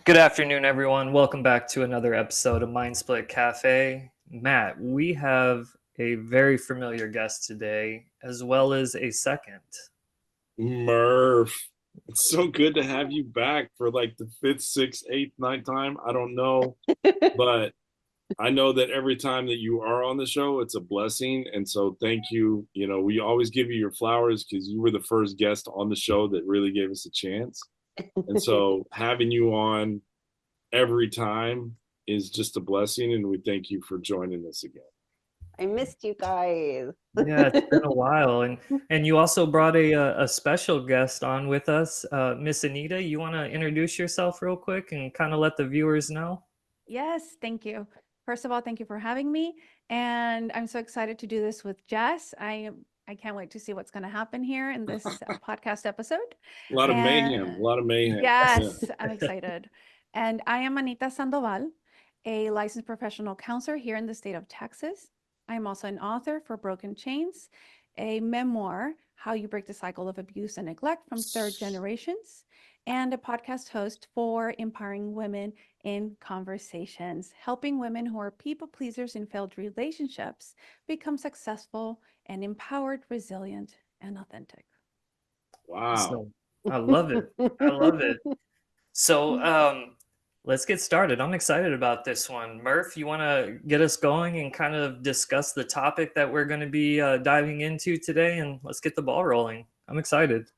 Good afternoon, everyone. Welcome back to another episode of Mind Split Cafe. Matt, we have a very familiar guest today, as well as a second. Murph, it's so good to have you back for like the fifth, sixth, eighth, ninth time. I don't know, but I know that every time that you are on the show, it's a blessing. And so thank you. You know, we always give you your flowers because you were the first guest on the show that really gave us a chance. And so having you on every time is just a blessing. And we thank you for joining us again. I missed you guys. Yeah, it's been a while, and you also brought a special guest on with us, Miss Anita. You want to introduce yourself real quick and kind of let the viewers know? Yes, thank you. First of all, thank you for having me. And I'm so excited to do this with Jess. I can't wait to see what's going to happen here in this podcast episode. A lot of And mayhem, a lot of mayhem. yes, I'm excited. And I am Anita Sandoval, a licensed professional counselor here in the state of Texas. I'm also an author for Broken Chains, a memoir, How You Break the Cycle of Abuse and Neglect from Third Generations, and a podcast host for Empowering Women in Conversations, helping women who are people pleasers in failed relationships become successful and empowered, resilient, and authentic. Wow. So, I love it. I love it. So, let's get started. I'm excited about this one. Murph, you want to get us going and kind of discuss the topic that we're going to be diving into today, and let's get the ball rolling. I'm excited.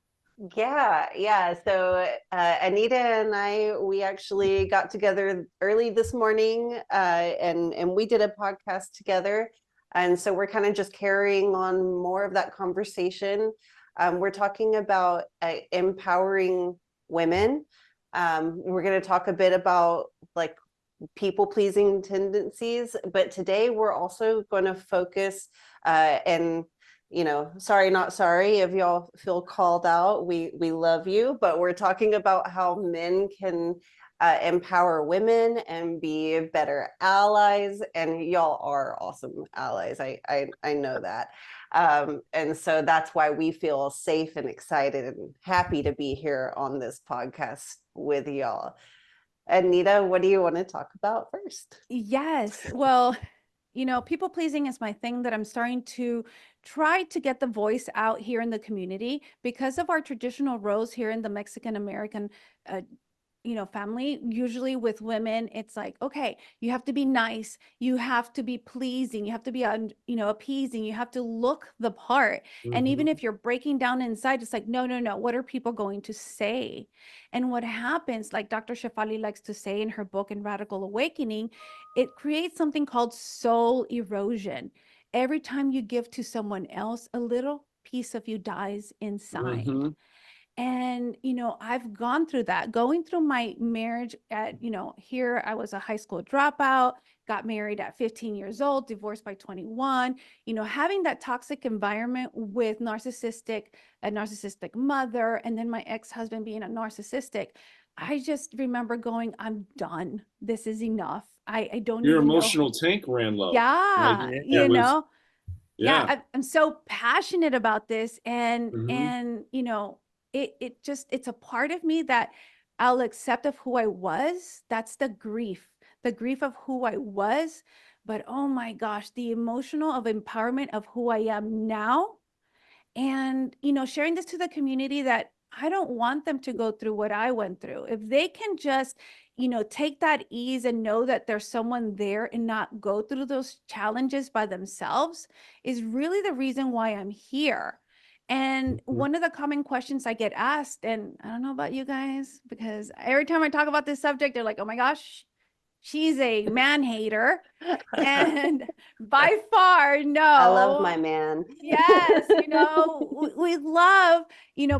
Yeah. So Anita and we actually got together early this morning, and we did a podcast together. And so we're kind of just carrying on more of that conversation. We're talking about empowering women. We're going to talk a bit about like people-pleasing tendencies, but today we're also going to focus and sorry, not sorry if y'all feel called out. We love you, but we're talking about how men can empower women and be better allies, and y'all are awesome allies. I know that. And so that's why we feel safe and excited and happy to be here on this podcast with y'all. Anita, what do you want to talk about first? Yes. Well, people pleasing is my thing that I'm starting to try to get the voice out here in the community because of our traditional roles here in the Mexican American family. Usually with women, it's like, okay, you have to be nice, you have to be pleasing, you have to be appeasing, you have to look the part. And even if you're breaking down inside, it's like, no, what are people going to say? And what happens, like Dr. Shefali likes to say in her book in Radical Awakening, it creates something called soul erosion. Every time you give to someone else, a little piece of you dies inside. And, I've gone through that, going through my marriage at, here I was a high school dropout, got married at 15 years old, divorced by 21, having that toxic environment with a narcissistic mother, and then my ex-husband being a narcissistic. I just remember going, I'm done. This is enough. I don't Your even emotional tank ran low. Yeah, Right? Yeah, I'm so passionate about this, and it's a part of me that I'll accept of who I was. That's the grief of who I was. But oh my gosh, the emotional of empowerment of who I am now, and sharing this to the community that I don't want them to go through what I went through. If they can just take that ease and know that there's someone there and not go through those challenges by themselves is really the reason why I'm here. And one of the common questions I get asked, and I don't know about you guys, because every time I talk about this subject, they're like, oh my gosh, she's a man hater. And by far, no. I love my man. Yes, we love,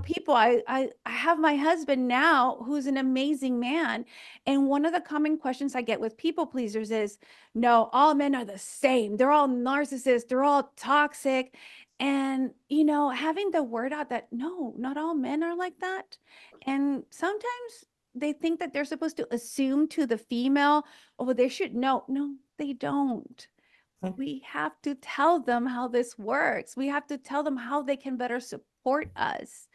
people. I have my husband now who's an amazing man. And one of the common questions I get with people pleasers is, no, all men are the same. They're all narcissists. They're all toxic. And, having the word out that, no, not all men are like that. And sometimes they think that they're supposed to assume to the female, oh, they should know. No, they don't. We have to tell them how this works. We have to tell them how they can better support us.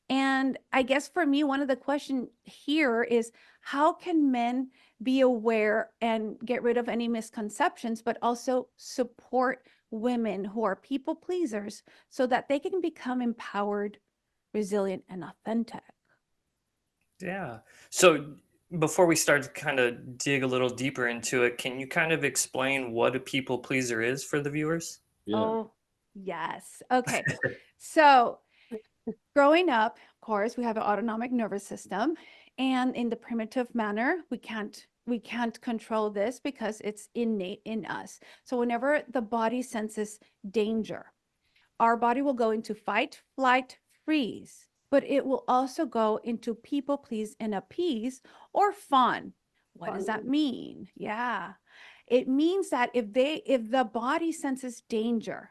And I guess for me, one of the questions here is, how can men be aware and get rid of any misconceptions, but also support women who are people pleasers so that they can become empowered, resilient, and authentic? Yeah. So before we start to kind of dig a little deeper into it, can you kind of explain what a people pleaser is for the viewers? Yeah. Oh, yes. Okay. So growing up, of course, we have an autonomic nervous system, and in the primitive manner, we can't control this because it's innate in us. So whenever the body senses danger, our body will go into fight, flight, freeze, but it will also go into people please and appease or fawn. What does that Fun. mean? Yeah. It means that if the body senses danger,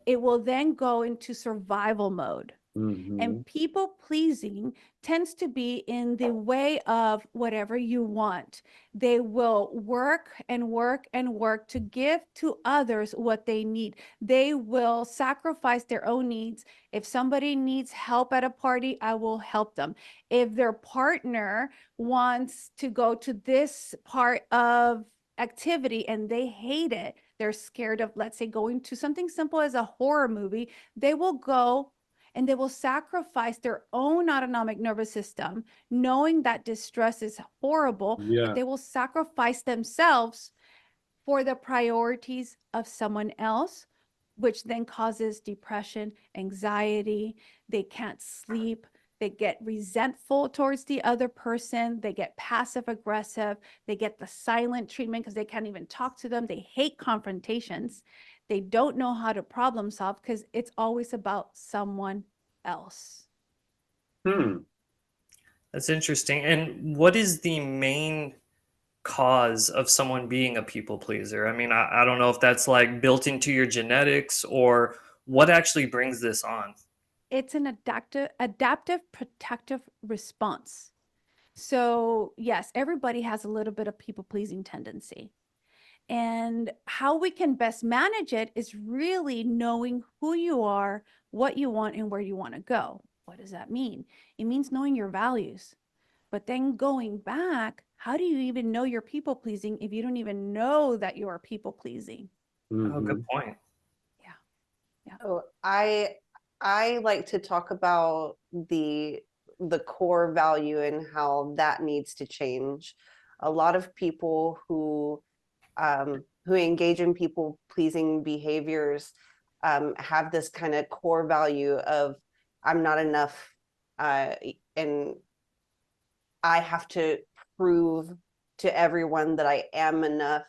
it will then go into survival mode. Mhm. And people pleasing tends to be in the way of whatever you want. They will work and work and work to give to others what they need. They will sacrifice their own needs. If somebody needs help at a party, I will help them. If their partner wants to go to this part of activity and they hate it, they're scared of, let's say, going to something simple as a horror movie, they will go and they will sacrifice their own autonomic nervous system, knowing that distress is horrible, Yeah. but they will sacrifice themselves for the priorities of someone else, which then causes depression, anxiety. They can't sleep. They get resentful towards the other person. They get passive aggressive. They get the silent treatment because they can't even talk to them. They hate confrontations. They don't know how to problem solve because it's always about someone else. That's interesting. And what is the main cause of someone being a people pleaser? I mean, I don't know if that's like built into your genetics or what actually brings this on. It's an adaptive protective response. So, yes, everybody has a little bit of people pleasing tendency. And how we can best manage it is really knowing who you are, what you want, and where you want to go. What does that mean? It means knowing your values. But then going back, how do you even know you're people pleasing if you don't even know that you are people pleasing? Oh, good Mhm. point. Oh, I like to talk about the core value and how that needs to change. A lot of people who engage in people pleasing behaviors have this kind of core value of I'm not enough, and I have to prove to everyone that I am enough,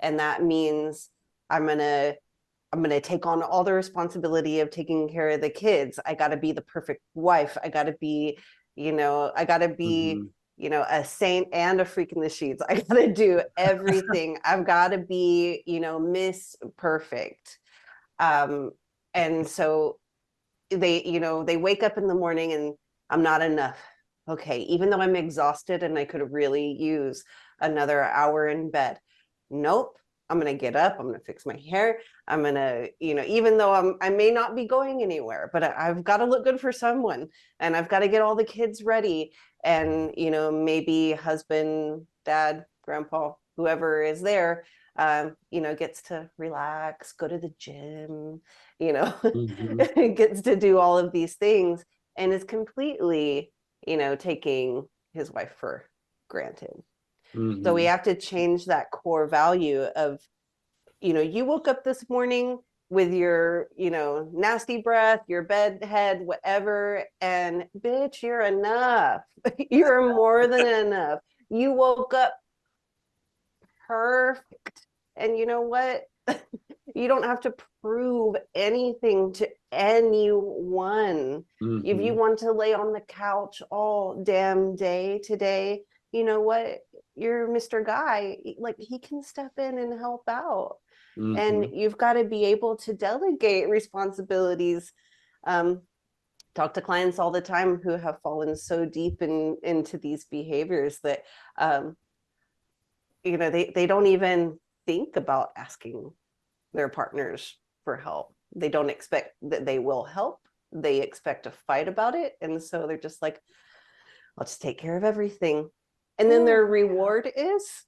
and that means I'm gonna take on all the responsibility of taking care of the kids. I got to be the perfect wife. I got to be, I got to be, Mhm. a saint and a freak in the sheets. I got to do everything. I've got to be, Miss Perfect. And so they wake up in the morning and I'm not enough. Okay, even though I'm exhausted and I could really use another hour in bed. Nope. I'm gonna get up. I'm gonna fix my hair. I'm gonna, even though I may not be going anywhere, but I've got to look good for someone, and I've got to get all the kids ready, and maybe husband, dad, grandpa, whoever is there, gets to relax, go to the gym, Mhm. gets to do all of these things, and is completely, taking his wife for granted. So we Mhm. have to change that core value of, you woke up this morning with your, nasty breath, your bed head, whatever, and bitch, you're enough. You're more than enough. You woke up perfect. And you know what? You don't have to prove anything to anyone. If you Mhm. want to lay on the couch all damn day today, you know what? You're Mr. Guy. Like, he can step in and help out. And Mhm. you've got to be able to delegate responsibilities. Talk to clients all the time who have fallen so deep into these behaviors that they don't even think about asking their partners for help. They don't expect that they will help. They expect to fight about it. And so they're just like, I'll just take care of everything. And then their Oh, yeah. reward is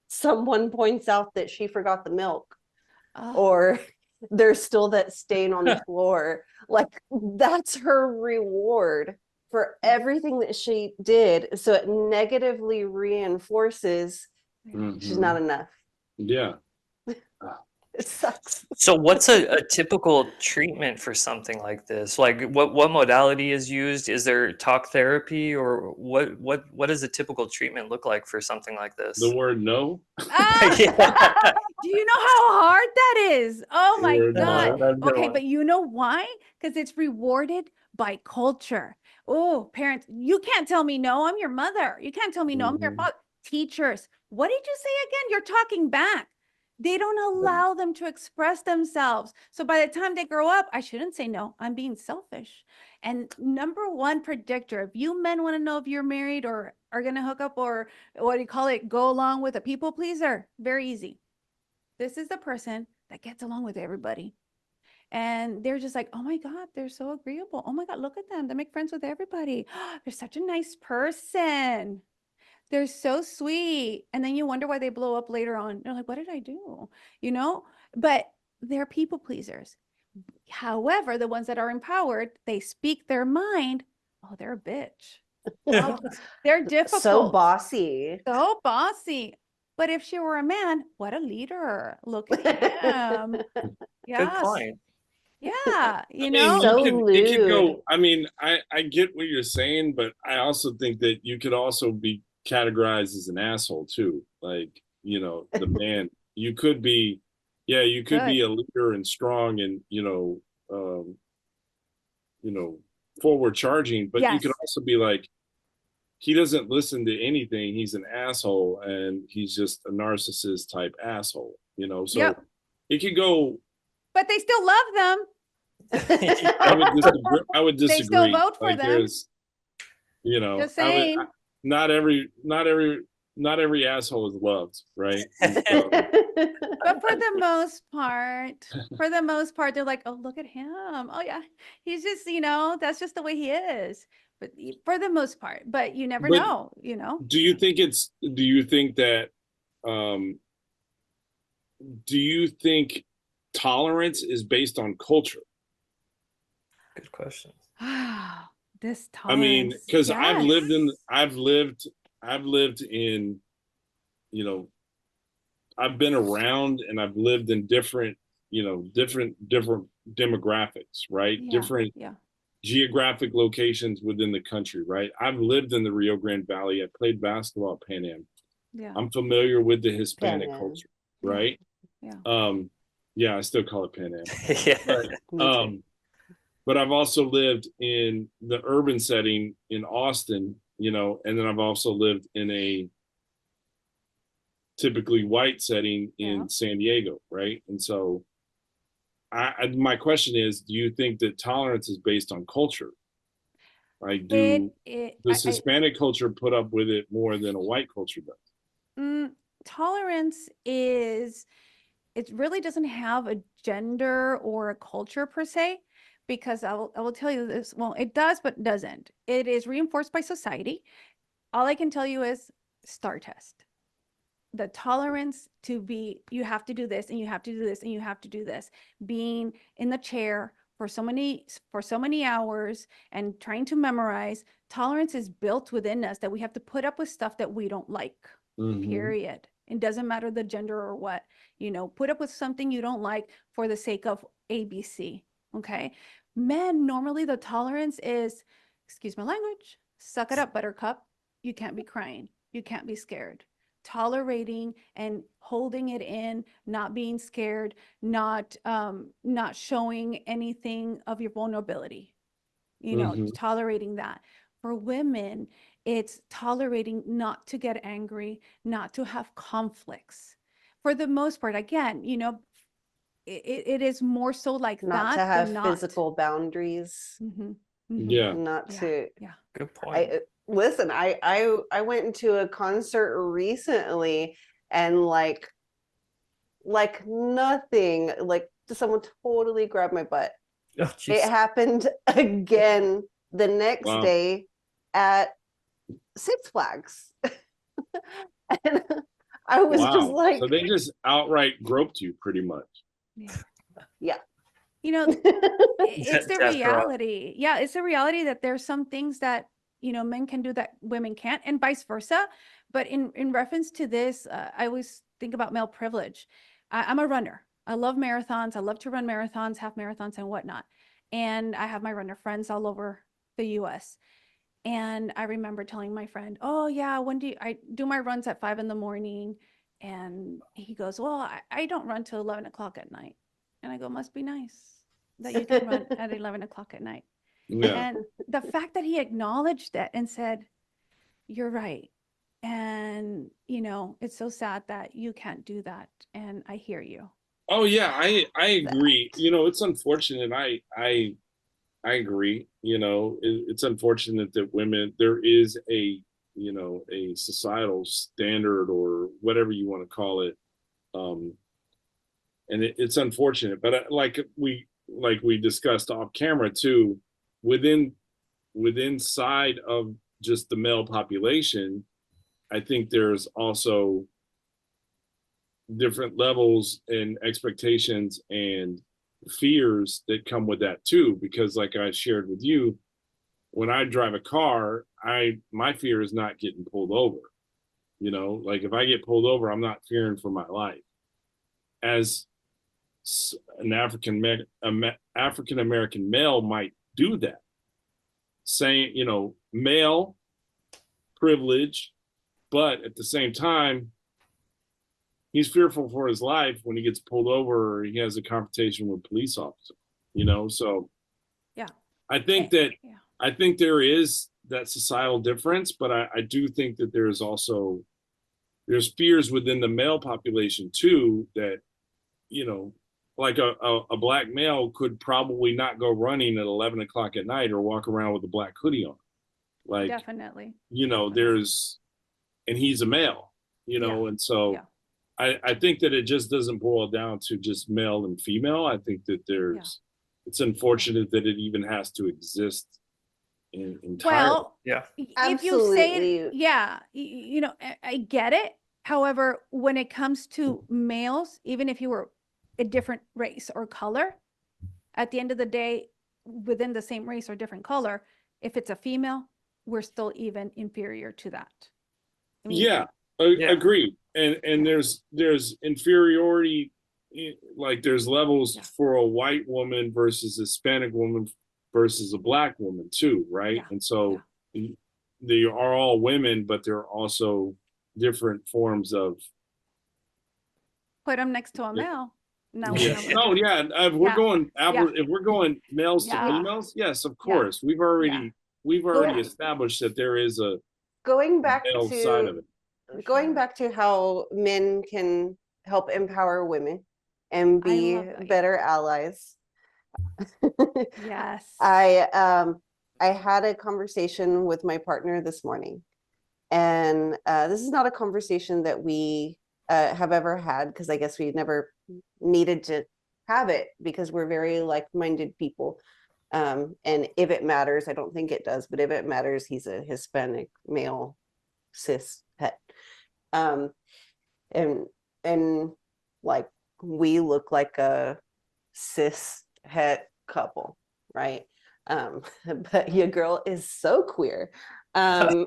someone points out that she forgot the milk, Oh, or there's still that stain on the floor. Like, that's her reward for everything that she did. So it negatively reinforces she's not enough. Yeah. It sucks. So what's a typical treatment for something like this? Like what modality is used? Is there talk therapy, or what does a typical treatment look like for something like this? The word no. Ah! Yeah. Do you know how hard that is? Oh my Word no. God. That's a good Okay, one. but you know why? Because it's rewarded by culture. Oh, parents, you can't tell me no. I'm your mother. You can't tell me no. I'm your Mhm. father. Teachers, what did you say again? You're talking back. They don't allow them to express themselves. So by the time they grow up, I shouldn't say no. I'm being selfish. And number one predictor, if you men want to know if you're married or are going to hook up, or what do you call it, go along with a people pleaser, very easy. This is the person that gets along with everybody. And they're just like, oh my God, they're so agreeable. Oh my God, look at them. They make friends with everybody. They're such a nice person. They're so sweet. And then you wonder why they blow up later on. They're like, what did I do? You know, but they're people pleasers. However, the ones that are empowered, they speak their mind. Oh, they're a bitch. Oh, they're difficult. So bossy. So bossy. But if she were a man, what a leader. Look at him. Good Yes. point. Yeah. You I know, mean, So it could go. lewd. I mean, I get what you're saying, but I also think that you could also be categorized as an asshole too. Like, you know, the man. You could be, yeah, you could be Good. a leader and strong and forward charging, but you could Yes. also be like, he doesn't listen to anything. He's an asshole, and he's just a narcissist type asshole. You know, so Yep. it could go. But they still love them. I would disagree. They still vote for like them. there's, you know, Just saying. not every asshole is loved, right? And so, But for the most part, they're like, oh, look at him. Oh, yeah. He's just, that's just the way he is. But for the most part, but you never But know, do you think that do you think tolerance is based on culture? Good question. This I mean, tolerance. because Yes. I've lived in, you know, I've been around and I've lived in different demographics, right? Yeah, Different yeah. geographic locations within the country, right? I've lived in the Rio Grande Valley. I played basketball at Pan Am. Yeah. I'm familiar with the Hispanic Pan Am. culture, right? Yeah. Yeah, I still call it Pan Am. Yeah. But I've also lived in the urban setting in Austin, you know, and then I've also lived in a typically white setting in Yeah. San Diego, right? And so my question is, do you think that tolerance is based on culture? Like, does Hispanic culture put up with it more than a white culture does? Tolerance it really doesn't have a gender or a culture per se, because I will tell you this. Well, it does, but doesn't. It is reinforced by society. All I can tell you is STAR test. The tolerance you have to do this, and you have to do this, and you have to do this. Being in the chair for so many hours and trying to memorize, tolerance is built within us, that we have to put up with stuff that we don't like. Mhm. Period. It doesn't matter the gender or what, put up with something you don't like for the sake of ABC. Okay. Men, normally the tolerance is, excuse my language, suck it up, buttercup. You can't be crying. You can't be scared. Tolerating and holding it in, not being scared, not showing anything of your vulnerability, tolerating that. For women, it's tolerating not to get angry, not to have conflicts. For the most part, again, it is more so like Not that to have than not. physical boundaries. Yeah. Not to. Yeah. Good point. Listen, I went into a concert recently, and like nothing, like someone totally grabbed my butt. Oh, It jeez. happened again the next Wow. day at Six Flags. And I was just Wow. like, So they just outright groped you pretty much. Yeah. yeah. You know, it's the Death row. reality. Yeah, it's the reality that there's some things that, you know, men can do that women can't, and vice versa. But in reference to this, I always think about male privilege. I'm a runner. I love marathons. I love to run marathons, half marathons, and whatnot. And I have my runner friends all over the US. And I remember telling my friend, "Oh yeah, when do I do my runs at 5 in the morning?" And he goes, "Well, I don't run till 11 o'clock at night." And I go, "Must be nice that you can run at 11 o'clock at night." Yeah. And the fact that he acknowledged it and said, "You're right. And, you know, it's so sad that you can't do that. And I hear you." Oh yeah, I agree. You know, it's unfortunate. I agree. You know, it's unfortunate that women, there is a, you know, a societal standard or whatever you want to call it. And it's unfortunate, but like we discussed off camera too, within side of just the male population, I think there's also different levels and expectations and fears that come with that too, because like I shared with you, when I drive a car, my fear is not getting pulled over. You know, like if I get pulled over, I'm not fearing for my life. As an African American male might do that, saying, you know, male privilege, but at the same time, he's fearful for his life when he gets pulled over or he has a confrontation with a police officer, you know? So Yeah. I think that, Yeah. I think there is that societal difference, but I do think that there's also, there's fears within the male population too, that, you know, like a black male could probably not go running at 11 o'clock at night or walk around with a black hoodie on. Like, Definitely. you know, Definitely. and he's a male, you know, and so Yeah. I think that it just doesn't boil down to just male and female. I think that it's unfortunate that it even has to exist entirely. Well, Yeah. if you say it, Absolutely. yeah, you know, I get it. However, when it comes to males, even if you were a different race or color, at the end of the day, within the same race or different color, if it's a female, we're still even inferior to that. I mean, Yeah, Yeah. agreed. And there's inferiority, like there's levels for a white woman versus a Hispanic woman versus a black woman too, right? Yeah, And so they are all women, but there are also different forms of. put them next to a male. Now we Yeah. know. Oh yeah. If we're going if we're going males to Yeah. females, yes, of Yeah. course. We've already Yeah. established that there is a Going back male side of to it. going back to how men can help empower women and I be love that, better allies. Yes. I had a conversation with my partner this morning, and this is not a conversation that we have ever had, because I guess we never needed to have it because we're very like-minded people. And if it matters, I don't think it does, but if it matters, he's a Hispanic male cis het. And like we look like a cis het couple, right? But your girl is so queer. I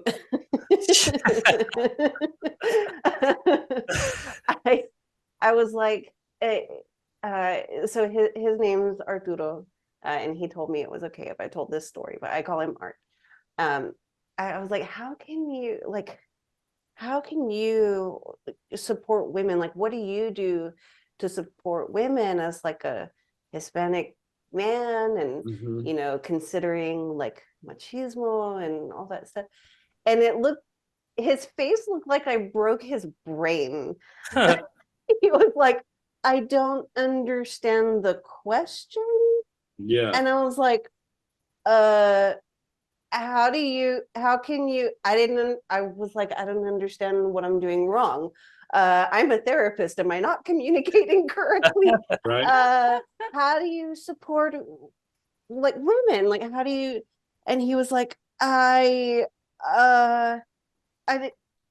was like, so his name's Arturo, and he told me it was okay if I told this story, but I call him Art. I was like, how can you support women? Like, what do you do to support women as like a Hispanic man, and Mhm. you know, considering like machismo and all that stuff? And his face looked like I broke his brain. He was like, I don't understand the question. Yeah. And I was like, how can you, I was like, I don't understand what I'm doing wrong. I'm a therapist. Am I not communicating correctly? Right. How do you support like women? Like, how do you, and he was like, I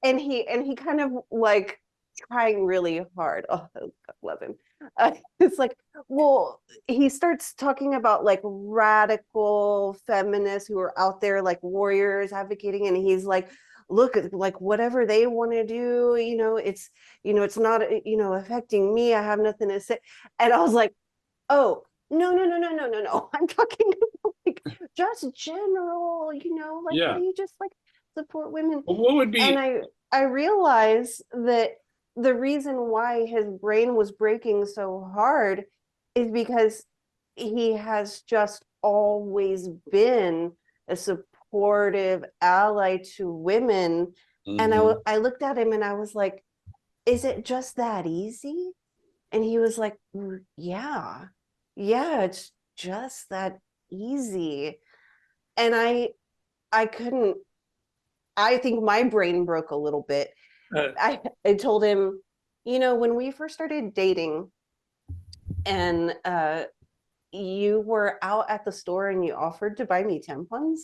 he kind of like trying really hard. Oh, I love him. It's like, well, he starts talking about like radical feminists who are out there like warriors advocating, and he's like, look, like whatever they want to do, it's not, affecting me. I have nothing to say. And I was like, oh, no, no, no, no, no, no, no. I'm talking about like just general, like how Yeah. do you just like support women? Well, what would be? And I realized that the reason why his brain was breaking so hard is because he has just always been a supportive ally to women. And Mhm. I looked at him and I was like, is it just that easy? And he was like, yeah, it's just that easy. And I couldn't, I think my brain broke a little bit. Uh, I told him, when we first started dating and you were out at the store and you offered to buy me tampons,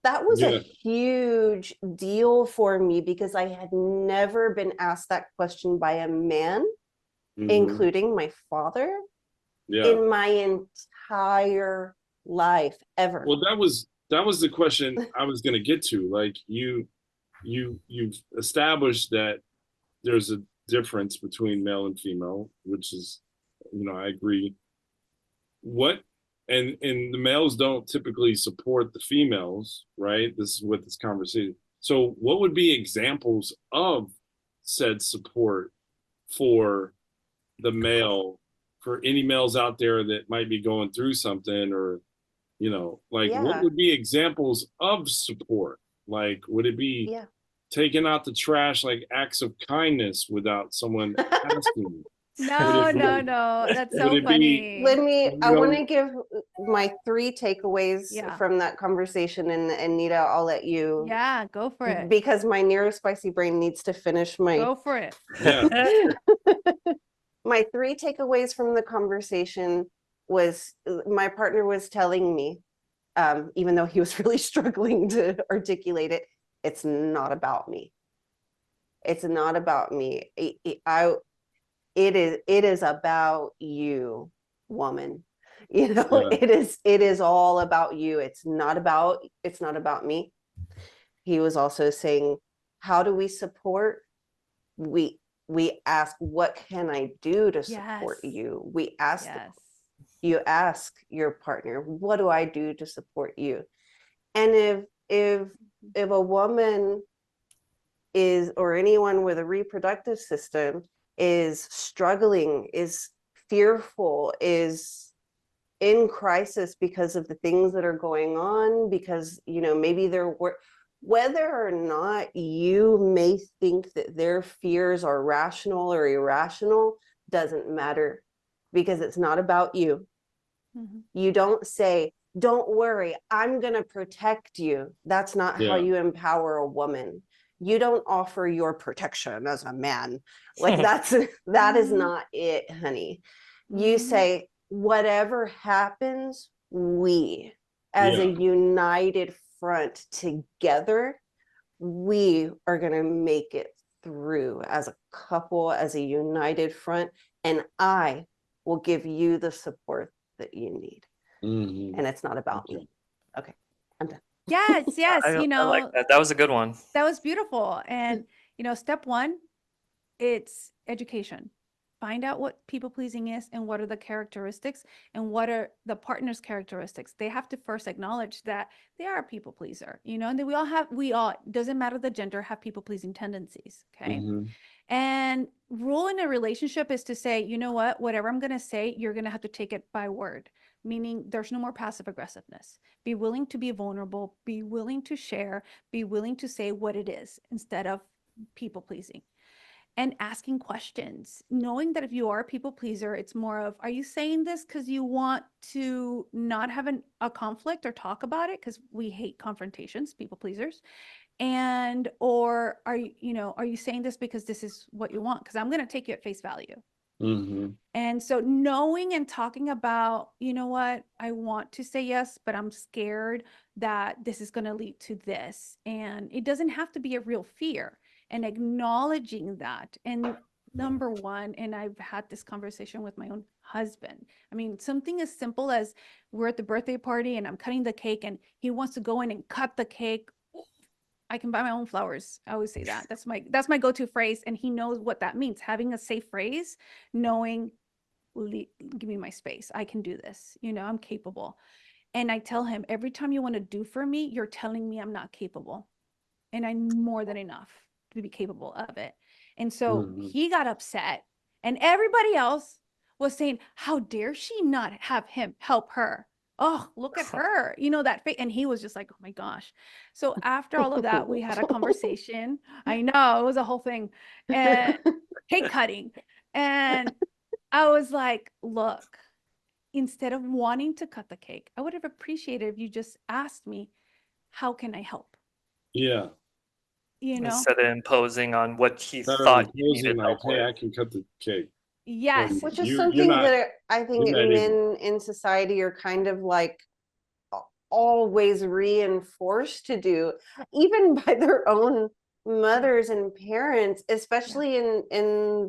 that was a Yeah. huge deal for me because I had never been asked that question by a man, Mhm. including my father, Yeah. in my entire life ever. Well, that was the question I was going to get to. Like you've established that there's a difference between male and female, which is, I agree. What and the males don't typically support the females, right? This is what this conversation. So, what would be examples of said support for the male, for any males out there that might be going through something, or like what Yeah. would be examples of support? Like, would it be Yeah. taking out the trash, like acts of kindness without someone asking you? No, it be- no, no. That's would so it be, funny. I want know, to give my 3 takeaways Yeah. from that conversation, and Anita, I'll let you, Yeah, go for it. because my neurospicy brain needs to finish my Go for it. yeah, my 3 takeaways from the conversation was my partner was telling me, even though he was really struggling to articulate it, it's not about me. It's not about me. It is about you, woman. yeah, It is all about you. It's not about me. He was also saying, how do we support? We ask, what can I do to support Yes. you? We ask, Yes. you ask your partner, what do I do to support you? And if a woman is, or anyone with a reproductive system is struggling, is fearful, is in crisis because of the things that are going on, because maybe they're whether or not you may think that their fears are rational or irrational doesn't matter, because it's not about you. Mhm. You don't say, don't worry, I'm going to protect you. That's not how yeah. you empower a woman. You don't offer your protection as a man. Like that is Mhm. not it, honey. You Mhm. say, whatever happens, we as a Yeah. united front together, we are going to make it through as a couple, as a united front, and I will give you the support that you need. Mhm. And it's not about Okay. me. Okay, I'm done. Yes, yes. I like that. That was a good one. That was beautiful. And, step 1, it's education. Find out what people pleasing is and what are the characteristics and what are the partner's characteristics. They have to first acknowledge that they are a people pleaser, and that we all, doesn't matter the gender, have people pleasing tendencies. Okay. Mhm. And rule in a relationship is to say, you know what, whatever I'm going to say, you're going to have to take it by word, meaning there's no more passive aggressiveness. Be willing to be vulnerable, be willing to share, be willing to say what it is instead of people pleasing. And asking questions, knowing that if you are a people pleaser, it's more of, are you saying this because you want to not have a conflict or talk about it? Because we hate confrontations, people pleasers. Or are you saying this because this is what you want? Because I'm going to take you at face value. Mm-hmm. And so knowing and talking about, you know what, I want to say yes, but I'm scared that this is going to lead to this. And it doesn't have to be a real fear, and acknowledging that. And number one, and I've had this conversation with my own husband. I mean, something as simple as we're at the birthday party and I'm cutting the cake and he wants to go in and cut the cake. I can buy my own flowers. I always say that. That's my go-to phrase. And he knows what that means. Having a safe phrase, knowing, give me my space. I can do this. You know, I'm capable. And I tell him, every time you want to do for me, you're telling me I'm not capable. And I'm more than enough to be capable of it. And so he got upset, and everybody else was saying, how dare she not have him help her? Oh, look at her, you know, that face. And he was just like, oh my gosh. So after all of that, we had a conversation. I know, it was a whole thing, and cake cutting. And I was like, look, instead of wanting to cut the cake, I would have appreciated if you just asked me, how can I help? Yeah. You know, Instead of imposing on what he Instead of thought you imposing, needed like, help hey, I with. can cut the cake. yes. Which is You're something not- that I think you're not men in society are kind of like always reinforced to do, even by their own mothers and parents, especially in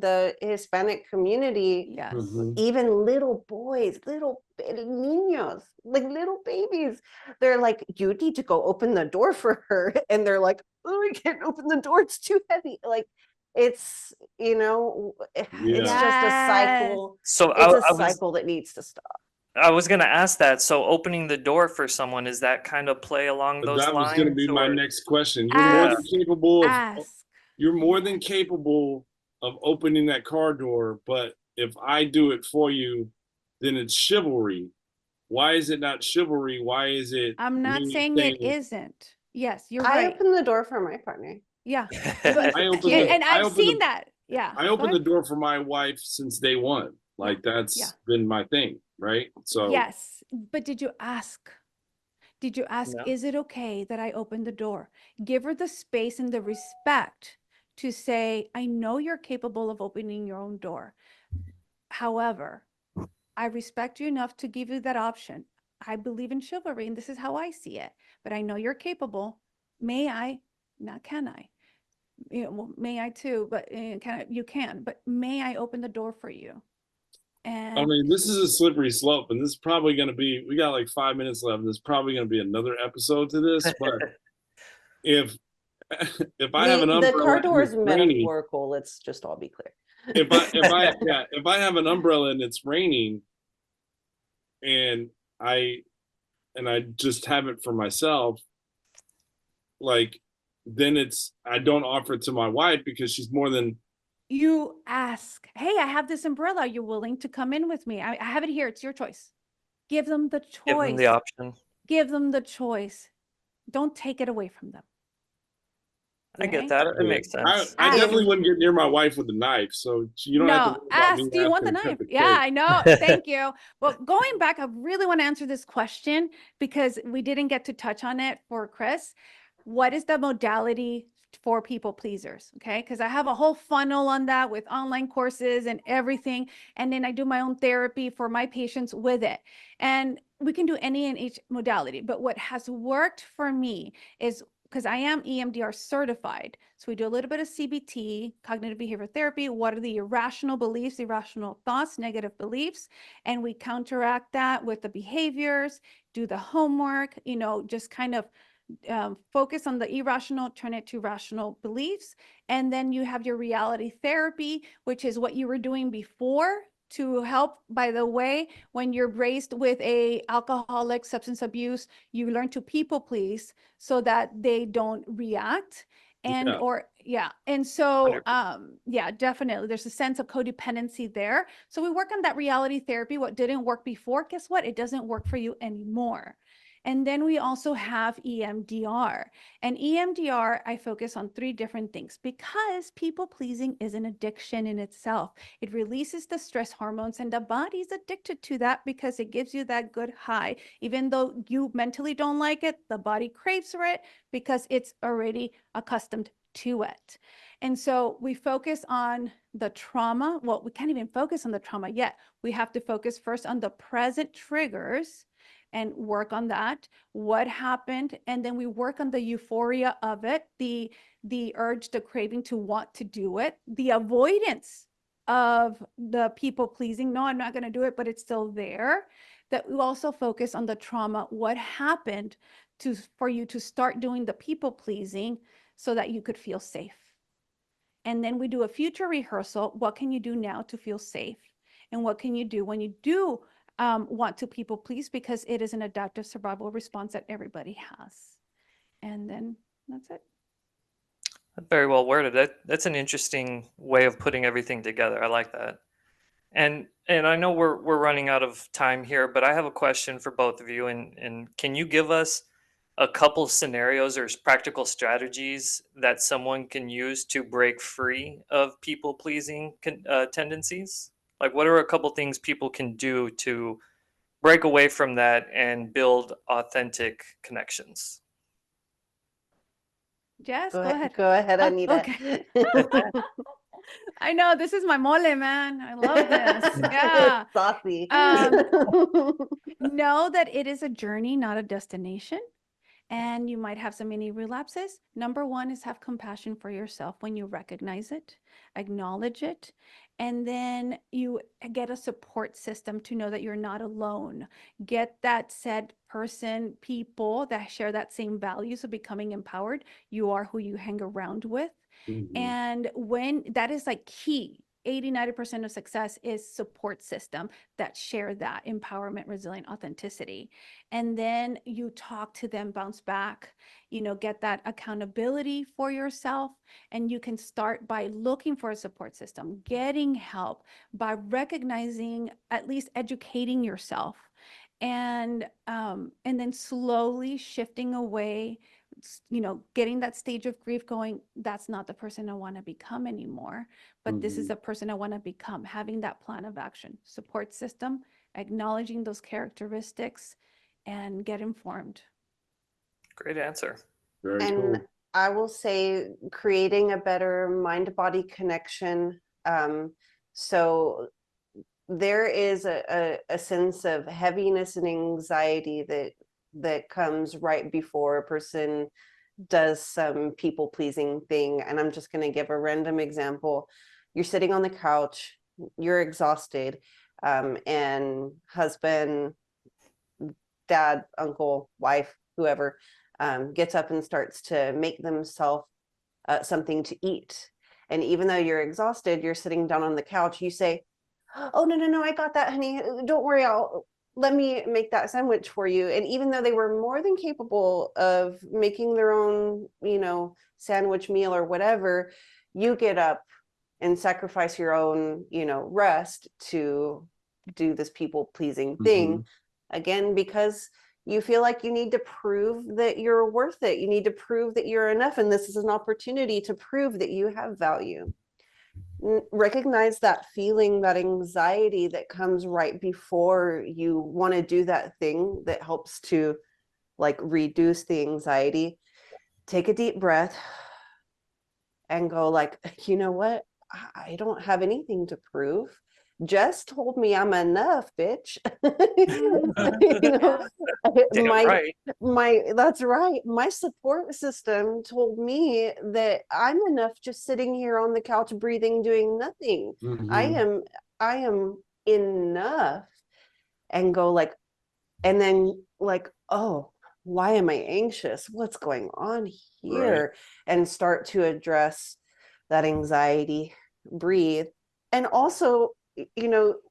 the Hispanic community. Yes. Mhm. Even little boys, little bitty niños, like little babies, they're like, you need to go open the door for her, and they're like, oh, I can't open the door, it's too heavy. Like, it's, you know, it's Yeah. just a Yes. cycle. So It's a I was cycle that needs to stop. going to ask that. So opening the door for someone, is that kind of play along those That was lines? going to be my or- next question. You're more than Ask. capable of. Ask. You're more than capable of opening that car door, but if I do it for you, then it's chivalry. Why is it not chivalry? Why is it? I'm not me saying it isn't. Yes, you're I right. open the door for my partner. Yeah. I open And, the- and I I've open seen the- that. Yeah. I Go opened the ahead. door for my wife since day one. Like that's Yeah. been my thing, right? So Yes. But did you ask? Did you ask, No. is it okay that I open the door? Give her the space and the respect to say, I know you're capable of opening your own door. However, I respect you enough to give you that option. I believe in chivalry, and this is how I see it. But I know you're capable. May I? Not can I? You know, well, may I too? But you can. But may I open the door for you? And I mean, this is a slippery slope, and this is probably going to be. We got like 5 minutes left. And there's probably going to be another episode to this. But if I have an The umbrella, car and door is it's raining, metaphorical. Let's just all be clear. if I have an umbrella and it's raining, and I just have it for myself, like then I don't offer it to my wife because she's more than. you ask, hey, I have this umbrella. Are you willing to come in with me? I have it here. It's your choice. Give them the choice. Give them the option. Give them the choice. Don't take it away from them. I get Okay? that. It makes sense. I definitely Ask. wouldn't get near my wife with a knife, so you don't have to No, worry about me ask, do you want the asking to knife? cut the Yeah, cake. I know. Thank you. Well, going back, I really want to answer this question because we didn't get to touch on it for Chris. What is the modality for people pleasers? Okay, because I have a whole funnel on that with online courses and everything. And then I do my own therapy for my patients with it. And we can do any and each modality. But what has worked for me is, because I am EMDR certified. So we do a little bit of CBT, cognitive behavioral therapy. What are the irrational beliefs, irrational thoughts, negative beliefs? And we counteract that with the behaviors, do the homework, you know, just kind of focus on the irrational, turn it to rational beliefs. And then you have your reality therapy, which is what you were doing before to help. By the way, when you're raised with a alcoholic, substance abuse, you learn to people please so that they don't react. And and so 100%. definitely there's a sense of codependency there. So we work on that reality therapy. What didn't work before, guess what? It doesn't work for you anymore. And then we also have EMDR. And EMDR, I focus on 3 different things because people pleasing is an addiction in itself. It releases the stress hormones and the body's addicted to that because it gives you that good high. Even though you mentally don't like it, the body craves for it because it's already accustomed to it. And so we focus on the trauma. Well, we can't even focus on the trauma yet. We have to focus first on the present triggers and work on that, what happened, and then we work on the euphoria of it, the urge, the craving to want to do it, the avoidance of the people pleasing. No, I'm not going to do it, but it's still there. That we also focus on the trauma, what happened for you to start doing the people pleasing so that you could feel safe. And then we do a future rehearsal. What can you do now to feel safe? And what can you do when you do want to people please, because it is an adaptive survival response that everybody has. And then that's it. Very well worded. That's an interesting way of putting everything together. I like that. And I know we're running out of time here, but I have a question for both of you. And can you give us a couple scenarios or practical strategies that someone can use to break free of people pleasing tendencies? Like, what are a couple things people can do to break away from that and build authentic connections? Jess, go ahead. Go ahead, Oh, Anita. okay. I know, this is my mole, man. I love this. Yeah. Saucy. Know that it is a journey, not a destination. And you might have some mini relapses. Number 1 is have compassion for yourself when you recognize it, acknowledge it, and then you get a support system to know that you're not alone. Get that said person, people that share that same values of becoming empowered. You are who you hang around with. Mhm. And when that is like key, 80-90% of success is support system that share that empowerment, resilient authenticity. And then you talk to them, bounce back, get that accountability for yourself. And you can start by looking for a support system, getting help, by recognizing, at least educating yourself, and then slowly shifting away, getting that stage of grief going. That's not the person I want to become anymore, but this is the person I want to become. Having that plan of action, support system, acknowledging those characteristics, and get informed. Great answer. Very And cool. I will say creating a better mind-body connection. So there is a sense of heaviness and anxiety that comes right before a person does some people-pleasing thing. And I'm just going to give a random example. You're sitting on the couch, you're exhausted, and husband, dad, uncle, wife, whoever, gets up and starts to make themselves something to eat. And even though you're exhausted, you're sitting down on the couch, you say, "Oh, no, I got that, honey. Don't worry, let me make that sandwich for you." And even though they were more than capable of making their own, sandwich meal or whatever, you get up and sacrifice your own, rest to do this people-pleasing thing. Again, because you feel like you need to prove that you're worth it. You need to prove that you're enough. And this is an opportunity to prove that you have value. Recognize that feeling, that anxiety that comes right before you want to do that thing that helps to reduce the anxiety. Take a deep breath and go you know what? I don't have anything to prove. Jess told me I'm enough, bitch. That's right. My support system told me that I'm enough just sitting here on the couch, breathing, doing nothing. I am enough. And go and then oh, why am I anxious? What's going on here? Right. And start to address that anxiety, breathe. And also,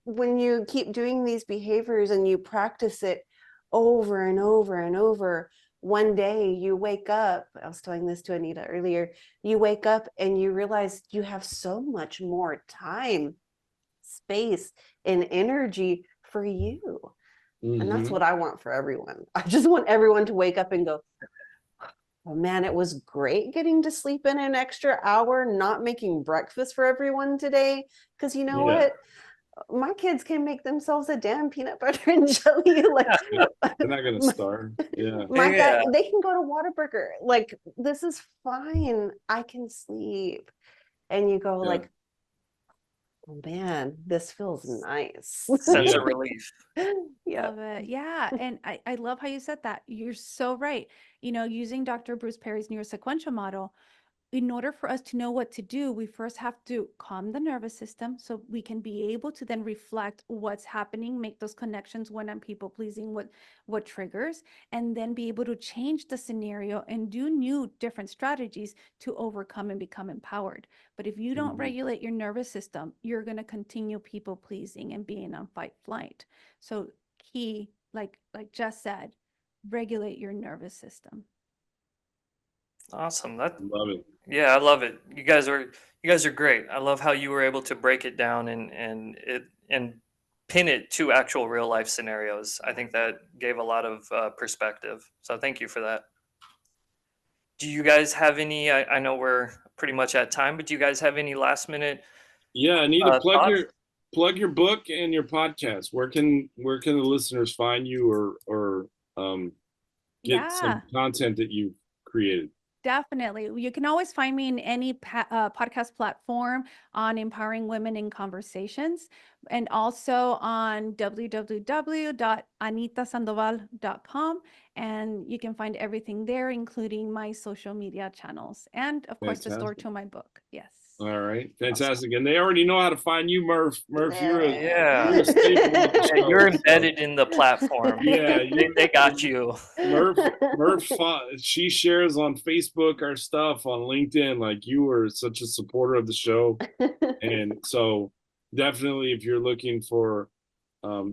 when you keep doing these behaviors and you practice it over and over and over, one day you wake up, I was telling this to Anita earlier, you wake up and you realize you have so much more time, space, and energy for you. And that's Mhm. what I want for everyone. I just want everyone to wake up and go, oh man, it was great getting to sleep in an extra hour, not making breakfast for everyone today. Because you know Yeah. what? My kids can make themselves a damn peanut butter and jelly. Like They're not gonna starve. Yeah. my guy, Yeah. they can go to Whataburger. Like, this is fine. I can sleep. And you go Yeah. like, oh man, this feels nice. Sense Yeah. of relief. Yeah. Love it. Yeah. And I love how you said that. You're so right. Using Dr. Bruce Perry's neurosequential model, in order for us to know what to do, we first have to calm the nervous system so we can be able to then reflect what's happening, make those connections when I'm people pleasing, what triggers, and then be able to change the scenario and do new different strategies to overcome and become empowered. But if you don't Mhm. regulate your nervous system, you're going to continue people pleasing and being on fight flight. So key, like Jess said, regulate your nervous system. Awesome. Love it. Yeah, I love it. You guys are great. I love how you were able to break it down and pin it to actual real life scenarios. I think that gave a lot of perspective. So thank you for that. Do you guys have any? I know we're pretty much at time, but do you guys have any last minute Yeah, Anita, thoughts? plug your book and your podcast. Where can the listeners find you or get Yeah. some content that you've created? Definitely. You can always find me in any podcast platform on Empowering Women in Conversations, and also on www.anitasandoval.com. And you can find everything there, including my social media channels and, of course, the store Fantastic. to my book. Yes. All right, fantastic. And they already know how to find you, Murph. Murph, you're a Yeah. staple of the Yeah, you're show. embedded in the platform. Yeah, They got you. Murph, she shares on Facebook our stuff, on LinkedIn. Like, you are such a supporter of the show, and so definitely, if you're looking for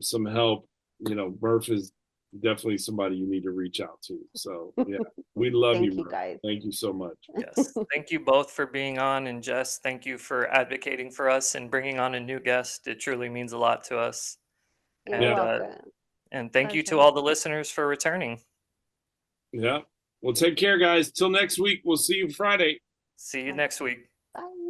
some help, Murph is definitely somebody you need to reach out to. So yeah, we love you, Thank you, Murph. guys. Thank you so much. Yes. Thank you both for being on. And Jess, thank you for advocating for us and bringing on a new guest. It truly means a lot to us. You're And, welcome. and thank you to Pleasure. all the listeners for returning. Yeah. Well, take care, guys. Till next week. We'll see you Friday. See you next week. Bye.